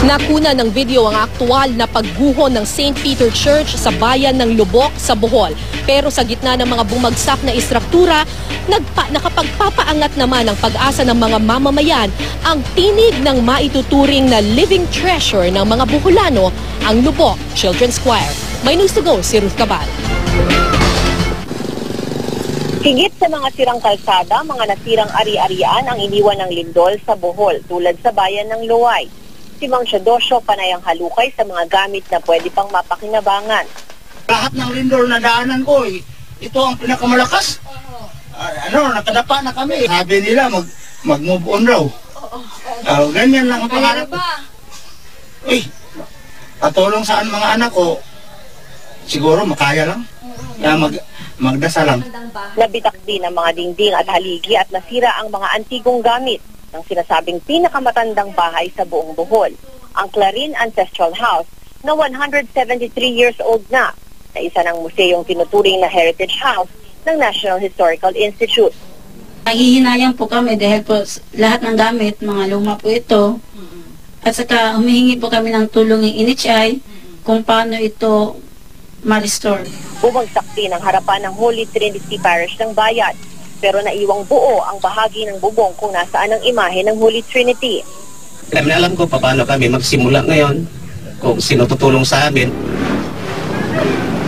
Nakuna ng video ang aktual na pagguho ng St. Peter Church sa bayan ng Lubok sa Bohol. Pero sa gitna ng mga bumagsak na istruktura, nakapagpapaangat naman ang pag-asa ng mga mamamayan ang tinig ng maituturing na living treasure ng mga Boholano, ang Lubok Children's Choir. May news to go si Ruth Cabal. Higit sa mga sirang kalsada, mga nasirang ari-arian ang iniwan ng lindol sa Bohol tulad sa bayan ng Luway. Si Mang Siodosyo panay ang halukay sa mga gamit na pwede pang mapakinabangan. Lahat ng lindol na daanan ko, ito ang pinakamalakas. Nakadapa na kami. Sabi nila mag-move on raw. Ganyan lang ang pangarap ko. Patulong saan mga anak ko, siguro makaya lang. Kaya magdasal lang. Nabitak din ang mga dingding at haligi at nasira ang mga antigong gamit ng sinasabing pinakamatandang bahay sa buong Bohol, ang Clarin Ancestral House na 173 years old na isa ng museyong tinuturing na heritage house ng National Historical Institute. Nanghihinayang po kami dahil po lahat ng gamit, mga luma po ito, at saka humihingi po kami ng tulong ng NHI kung paano ito ma-restore. Bumagsak din ang harapan ng Holy Trinity Parish ng bayan, pero naiwang buo ang bahagi ng bubong kung nasaan ang imahe ng Holy Trinity. Alam ko paano kami magsimula ngayon, kung sino tutulong sa amin.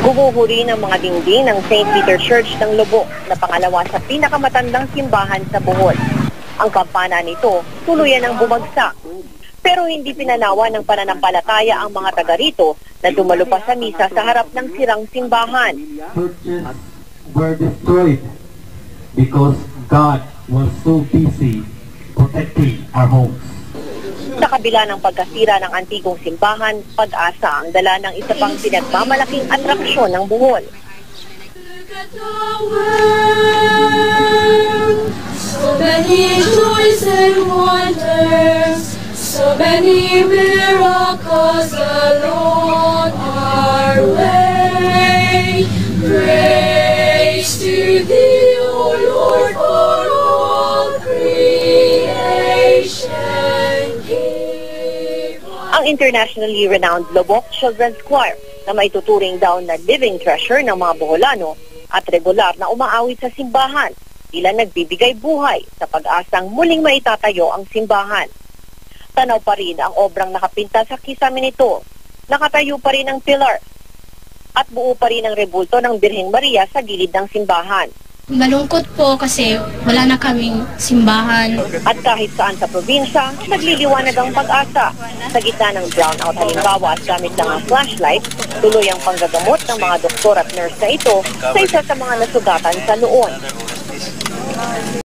Gumuhuri ng mga dingding ng St. Peter Church ng Lubok na pangalawa sa pinakamatandang simbahan sa Bohol. Ang kampana nito tuluyan ng bumagsak. Pero hindi pinanawa ng pananampalataya ang mga taga rito na dumalo pa sa misa sa harap ng sirang simbahan. Churches were destroyed because God was so busy protecting our homes. Sa kabila ng pagkasira ng antigong simbahan, Pag-asa ang dala ng isa pang pinagmamalaking atraksyon ng Bohol. So many joys and wonders, so many miracles along our way. Praise to thee, O Lord, for all creation. Ang internationally renowned Lubok Children's Choir na may tuturing daw na living treasure ng mga Boholano at regular na umaawit sa simbahan, tila nagbibigay buhay sa pag-asang muling maitatayo ang simbahan. Tanaw pa rin ang obrang nakapinta sa kisame nito. Nakatayo pa rin ang pilar at buo pa rin ang rebulto ng Birheng Maria sa gilid ng simbahan. Malungkot po kasi wala na kaming simbahan. At kahit saan sa probinsya, nagliliwanag ang Pag-asa. Sa gitna ng brownout halimbawa at gamit lang ang flashlight, tuloy ang panggagamot ng mga doktor at nurse na ito sa isa sa mga nasugatan sa noon.